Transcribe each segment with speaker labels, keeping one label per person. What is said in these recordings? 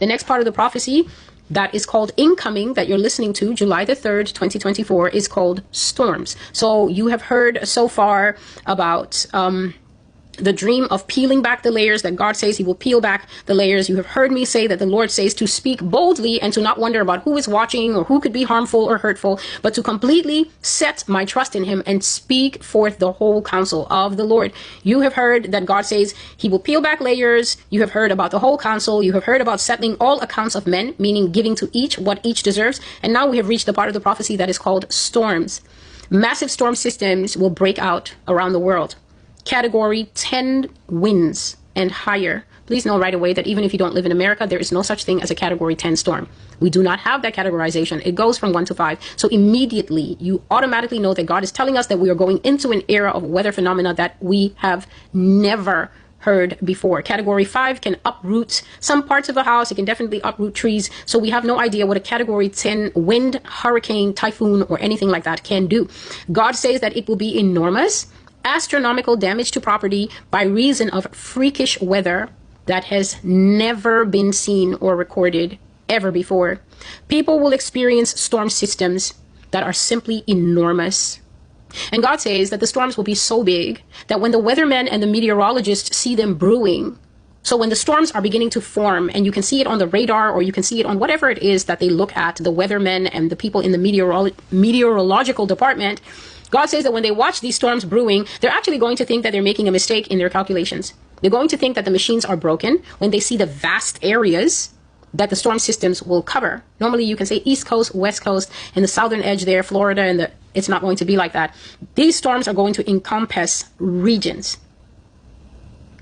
Speaker 1: The next part of the prophecy that is called incoming, that you're listening to, July the 3rd, 2024, is called storms. So you have heard so far about the dream of peeling back the layers, that God says he will peel back the layers. You have heard me say that the Lord says to speak boldly and to not wonder about who is watching or who could be harmful or hurtful, but to completely set my trust in him and speak forth the whole counsel of the Lord. You have heard that God says he will peel back layers. You have heard about the whole counsel. You have heard about settling all accounts of men, meaning giving to each what each deserves. And now we have reached the part of the prophecy that is called storms. Massive storm systems will break out around the world. Category 10 winds and higher. Please know right away that even if you don't live in America, there is no such thing as a category 10 storm. We do not have that categorization. It goes from 1 to 5. So immediately you automatically know that God is telling us that we are going into an era of weather phenomena that we have never heard before. Category 5 can uproot some parts of the house. It can definitely uproot trees. So we have no idea what a category 10 wind, hurricane, typhoon, or anything like that can do. God says that it will be enormous, astronomical damage to property by reason of freakish weather that has never been seen or recorded ever before. People will experience storm systems that are simply enormous. And God says that the storms will be so big that when the weathermen and the meteorologists see them brewing, so when the storms are beginning to form and you can see it on the radar or you can see it on whatever it is that they look at, the weathermen and the people in the meteorological department, God says that when they watch these storms brewing, they're actually going to think that they're making a mistake in their calculations. They're going to think that the machines are broken when they see the vast areas that the storm systems will cover. Normally you can say East Coast, West Coast, and the southern edge there, Florida, and it's not going to be like that. These storms are going to encompass regions.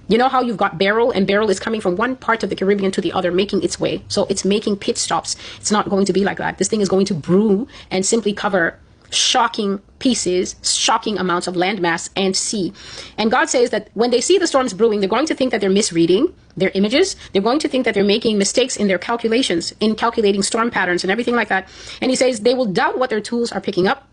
Speaker 1: You know how you've got Beryl, and Beryl is coming from one part of the Caribbean to the other, making its way. So it's making pit stops. It's not going to be like that. This thing is going to brew and simply cover shocking pieces, shocking amounts of landmass and sea. And God says that when they see the storms brewing, they're going to think that they're misreading their images. They're going to think that they're making mistakes in their calculations, in calculating storm patterns and everything like that. And he says they will doubt what their tools are picking up,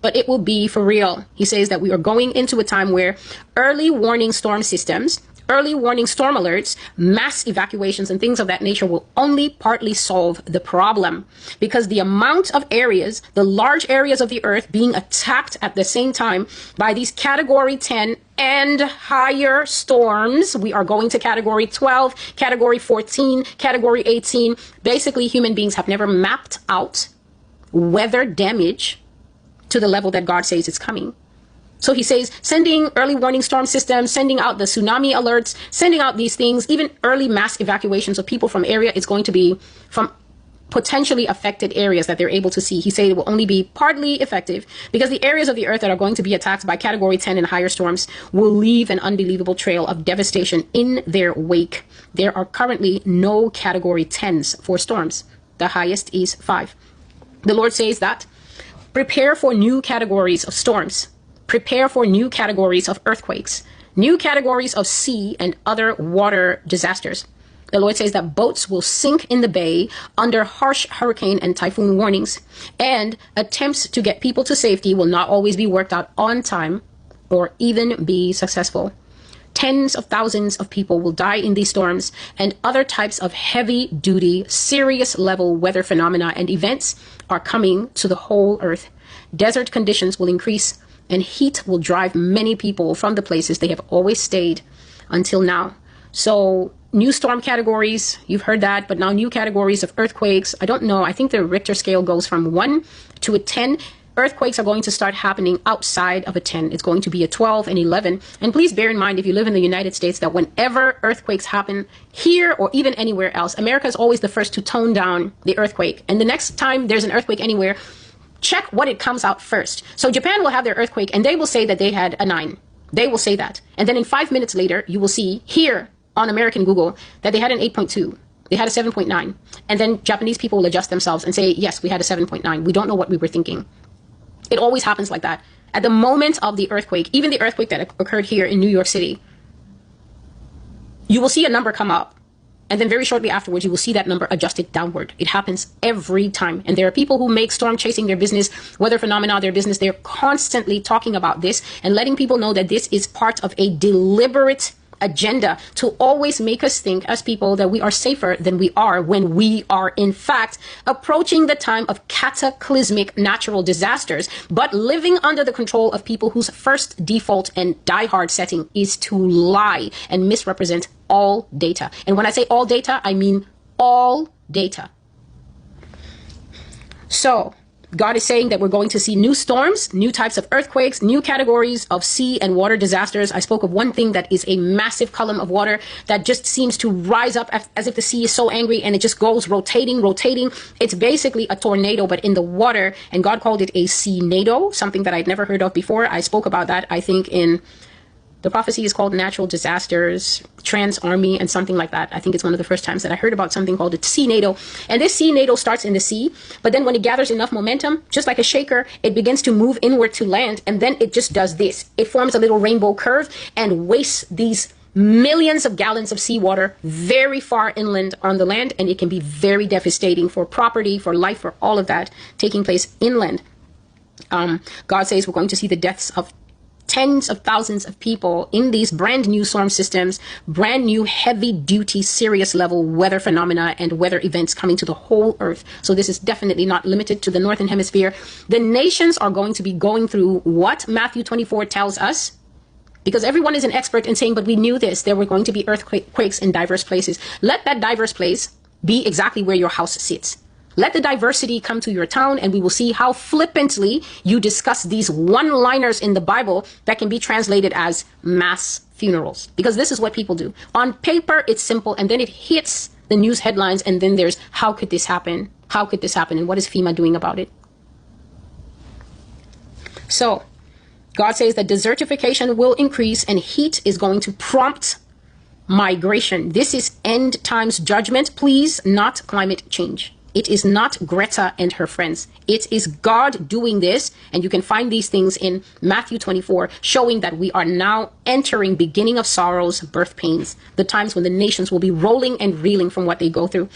Speaker 1: but it will be for real. He says that we are going into a time where early warning storm systems, early warning storm alerts, mass evacuations, and things of that nature will only partly solve the problem, because the amount of areas, the large areas of the earth being attacked at the same time by these category 10 and higher storms. We are going to category 12, category 14, category 18. Basically, human beings have never mapped out weather damage to the level that God says it's coming. So he says, sending early warning storm systems, sending out the tsunami alerts, sending out these things, even early mass evacuations of people from area is going to be from potentially affected areas that they're able to see. He said it will only be partly effective because the areas of the earth that are going to be attacked by category 10 and higher storms will leave an unbelievable trail of devastation in their wake. There are currently no category 10s for storms. The highest is 5. The Lord says that prepare for new categories of storms. Prepare for new categories of earthquakes, new categories of sea and other water disasters. The Lord says that boats will sink in the bay under harsh hurricane and typhoon warnings, and attempts to get people to safety will not always be worked out on time or even be successful. Tens of thousands of people will die in these storms, and other types of heavy-duty, serious-level weather phenomena and events are coming to the whole earth. Desert conditions will increase, and heat will drive many people from the places they have always stayed until now. So new storm categories, you've heard that, but now new categories of earthquakes. I don't know. I think the Richter scale goes from 1 to a 10. Earthquakes are going to start happening outside of a 10. It's going to be a 12 and 11. And please bear in mind, if you live in the United States, that whenever earthquakes happen here or even anywhere else, America is always the first to tone down the earthquake. And the next time there's an earthquake anywhere, check what it comes out first. So Japan will have their earthquake and they will say that they had a 9. They will say that. And then in 5 minutes later, you will see here on American Google that they had an 8.2. They had a 7.9. And then Japanese people will adjust themselves and say, yes, we had a 7.9. We don't know what we were thinking. It always happens like that. At the moment of the earthquake, even the earthquake that occurred here in New York City, you will see a number come up. And then very shortly afterwards, you will see that number adjusted downward. It happens every time. And there are people who make storm chasing their business, weather phenomena their business. They're constantly talking about this and letting people know that this is part of a deliberate agenda to always make us think as people that we are safer than we are, when we are in fact approaching the time of cataclysmic natural disasters, but living under the control of people whose first default and diehard setting is to lie and misrepresent all data. And when I say all data, I mean all data. So God is saying that we're going to see new storms, new types of earthquakes, new categories of sea and water disasters. I spoke of one thing that is a massive column of water that just seems to rise up as if the sea is so angry, and it just goes rotating. It's basically a tornado, but in the water. And God called it a sea-nado, something that I'd never heard of before. I spoke about that, I think, in the prophecy is called Natural Disasters, Trans-Army, and something like that. I think it's one of the first times that I heard about something called a sea-nado. And this sea-nado starts in the sea, but then when it gathers enough momentum, just like a shaker, it begins to move inward to land, and then it just does this. It forms a little rainbow curve and wastes these millions of gallons of seawater very far inland on the land, and it can be very devastating for property, for life, for all of that taking place inland. God says we're going to see the deaths of tens of thousands of people in these brand new storm systems, brand new heavy duty, serious level weather phenomena and weather events coming to the whole earth. So this is definitely not limited to the Northern Hemisphere. The nations are going to be going through what Matthew 24 tells us, because everyone is an expert in saying, but we knew this, there were going to be earthquakes in diverse places. Let that diverse place be exactly where your house sits. Let the diversity come to your town, and we will see how flippantly you discuss these one-liners in the Bible that can be translated as mass funerals. Because this is what people do. On paper, it's simple, and then it hits the news headlines, and then there's, how could this happen? How could this happen? And what is FEMA doing about it? So, God says that desertification will increase, and heat is going to prompt migration. This is end times judgment, please, not climate change. It is not Greta and her friends. It is God doing this. And you can find these things in Matthew 24, showing that we are now entering beginning of sorrows, birth pains, the times when the nations will be rolling and reeling from what they go through.